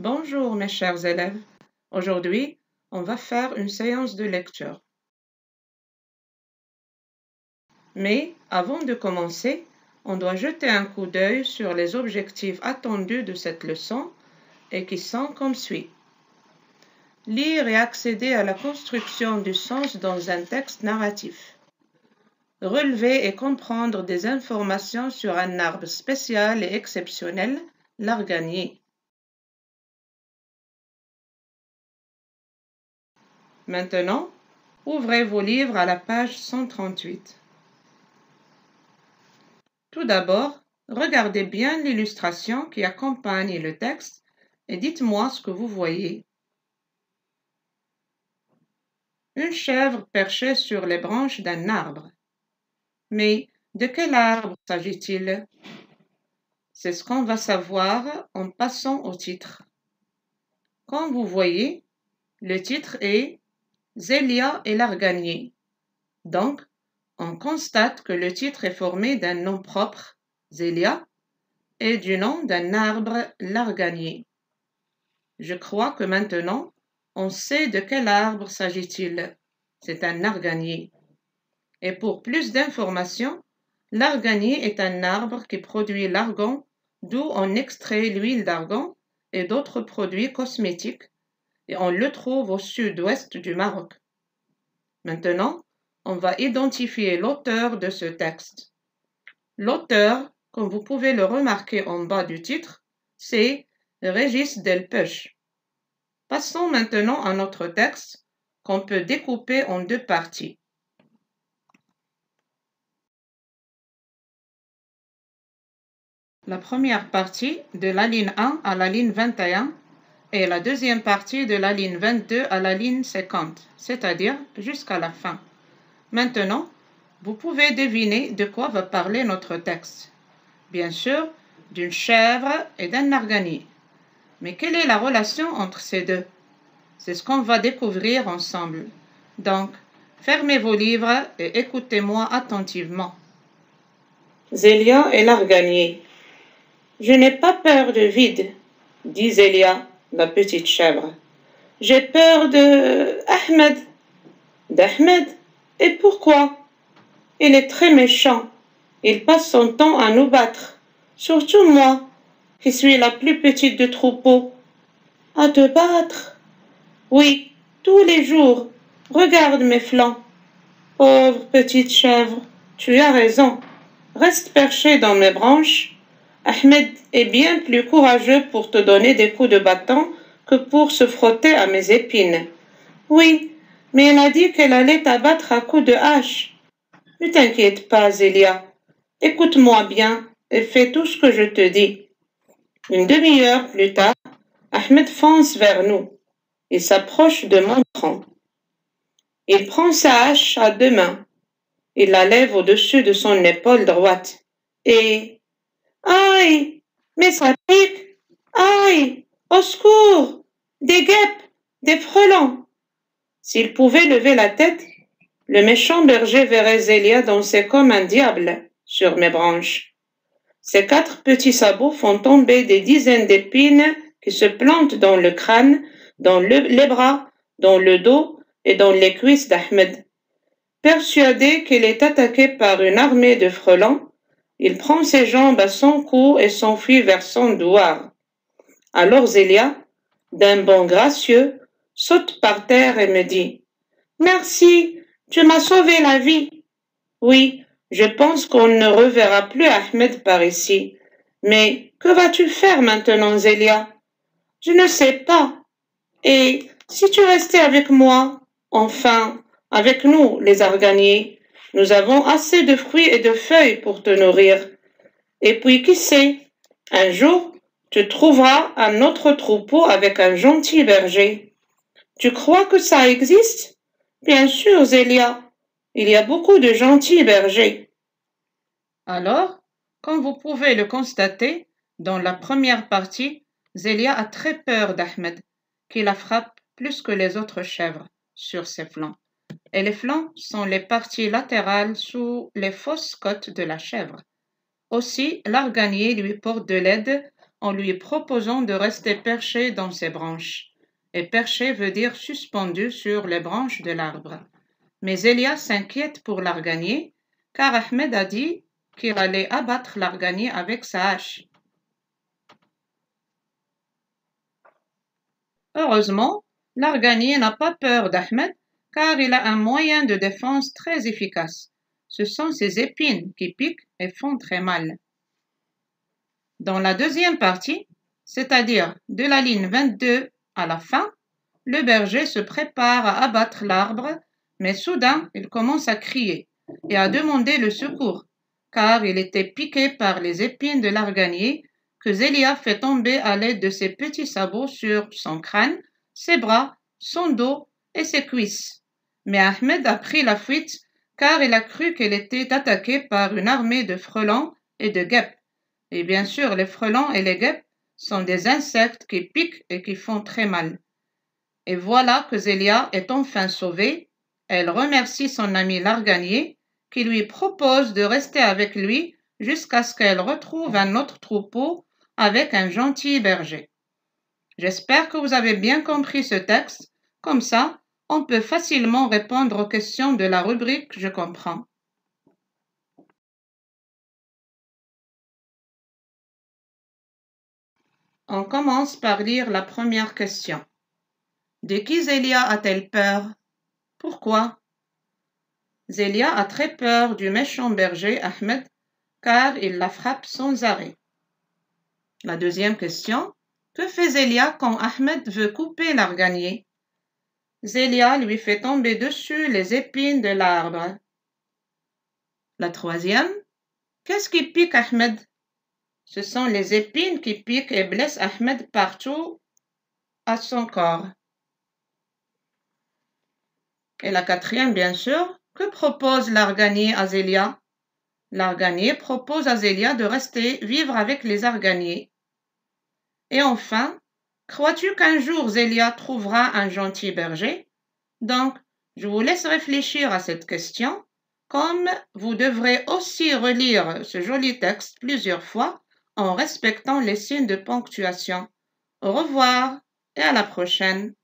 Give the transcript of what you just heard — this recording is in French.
Bonjour mes chers élèves. Aujourd'hui, on va faire une séance de lecture. Mais avant de commencer, on doit jeter un coup d'œil sur les objectifs attendus de cette leçon et qui sont comme suit. Lire et accéder à la construction du sens dans un texte narratif. Relever et comprendre des informations sur un arbre spécial et exceptionnel, l'arganier. Maintenant, ouvrez vos livres à la page 138. Tout d'abord, regardez bien l'illustration qui accompagne le texte et dites-moi ce que vous voyez. Une chèvre perchée sur les branches d'un arbre. Mais de quel arbre s'agit-il? C'est ce qu'on va savoir en passant au titre. Comme vous voyez, le titre est Zélia et l'arganier. Donc, on constate que le titre est formé d'un nom propre, Zélia, et du nom d'un arbre, l'arganier. Je crois que maintenant, on sait de quel arbre s'agit-il. C'est un arganier. Et pour plus d'informations, l'arganier est un arbre qui produit l'argan, d'où on extrait l'huile d'argan et d'autres produits cosmétiques, et on le trouve au sud-ouest du Maroc. Maintenant, on va identifier l'auteur de ce texte. L'auteur, comme vous pouvez le remarquer en bas du titre, c'est Régis Delpech. Passons maintenant à notre texte qu'on peut découper en deux parties. La première partie de la ligne 1 à la ligne 21 et la deuxième partie de la ligne 22 à la ligne 50, c'est-à-dire jusqu'à la fin. Maintenant, vous pouvez deviner de quoi va parler notre texte. Bien sûr, d'une chèvre et d'un arganier. Mais quelle est la relation entre ces deux? C'est ce qu'on va découvrir ensemble. Donc, fermez vos livres et écoutez-moi attentivement. Zélia et l'arganier. Je n'ai pas peur de vide, dit Zélia, la petite chèvre. J'ai peur de Ahmed. D'Ahmed? Et pourquoi? Il est très méchant. Il passe son temps à nous battre. Surtout moi, qui suis la plus petite du troupeau. À te battre? Oui, tous les jours. Regarde mes flancs. Pauvre petite chèvre, tu as raison. Reste perché dans mes branches. Ahmed est bien plus courageux pour te donner des coups de bâton que pour se frotter à mes épines. Oui, mais elle a dit qu'elle allait t'abattre à coups de hache. Ne t'inquiète pas, Zélia. Écoute-moi bien et fais tout ce que je te dis. Une demi-heure plus tard, Ahmed fonce vers nous. Il s'approche de mon tronc. Il prend sa hache à deux mains. Il la lève au-dessus de son épaule droite. Et... Aïe! Mais ça pique! Aïe! Au secours! Des guêpes! Des frelons! S'il pouvait lever la tête, le méchant berger verrait Zélia danser comme un diable sur mes branches. Ses quatre petits sabots font tomber des dizaines d'épines qui se plantent dans le crâne, dans les bras, dans le dos et dans les cuisses d'Ahmed. Persuadé qu'il est attaqué par une armée de frelons, il prend ses jambes à son cou et s'enfuit vers son douar. Alors Zélia, d'un bond gracieux, saute par terre et me dit « Merci, tu m'as sauvé la vie. » Oui, je pense qu'on ne reverra plus Ahmed par ici. Mais que vas-tu faire maintenant, Zélia? Je ne sais pas. Et si tu restais avec moi, enfin, avec nous, les arganiers, nous avons assez de fruits et de feuilles pour te nourrir. Et puis, qui sait, un jour, tu trouveras un autre troupeau avec un gentil berger. Tu crois que ça existe? Bien sûr, Zélia. Il y a beaucoup de gentils bergers. Alors, comme vous pouvez le constater, dans la première partie, Zélia a très peur d'Ahmed, qui la frappe plus que les autres chèvres sur ses flancs. Et les flancs sont les parties latérales sous les fausses côtes de la chèvre. Aussi, l'arganier lui porte de l'aide en lui proposant de rester perché dans ses branches. Et perché veut dire suspendu sur les branches de l'arbre. Mais Elia s'inquiète pour l'arganier, car Ahmed a dit qu'il allait abattre l'arganier avec sa hache. Heureusement, l'arganier n'a pas peur d'Ahmed, car il a un moyen de défense très efficace. Ce sont ses épines qui piquent et font très mal. Dans la deuxième partie, c'est-à-dire de la ligne 22 à la fin, le berger se prépare à abattre l'arbre, mais soudain il commence à crier et à demander le secours, car il était piqué par les épines de l'arganier que Zélia fait tomber à l'aide de ses petits sabots sur son crâne, ses bras, son dos et ses cuisses. Mais Ahmed a pris la fuite car il a cru qu'elle était attaquée par une armée de frelons et de guêpes. Et bien sûr, les frelons et les guêpes sont des insectes qui piquent et qui font très mal. Et voilà que Zélia est enfin sauvée. Elle remercie son ami l'arganier qui lui propose de rester avec lui jusqu'à ce qu'elle retrouve un autre troupeau avec un gentil berger. J'espère que vous avez bien compris ce texte. Comme ça, on peut facilement répondre aux questions de la rubrique « Je comprends ». On commence par lire la première question. De qui Zélia a-t-elle peur? Pourquoi? Zélia a très peur du méchant berger Ahmed car il la frappe sans arrêt. La deuxième question. Que fait Zélia quand Ahmed veut couper l'arganier? Zélia lui fait tomber dessus les épines de l'arbre. La troisième. Qu'est-ce qui pique Ahmed? Ce sont les épines qui piquent et blessent Ahmed partout à son corps. Et la quatrième, bien sûr, que propose l'arganier à Zélia? L'arganier propose à Zélia de rester vivre avec les arganiers. Et enfin, crois-tu qu'un jour Zélia trouvera un gentil berger? Donc, je vous laisse réfléchir à cette question, comme vous devrez aussi relire ce joli texte plusieurs fois en respectant les signes de ponctuation. Au revoir et à la prochaine.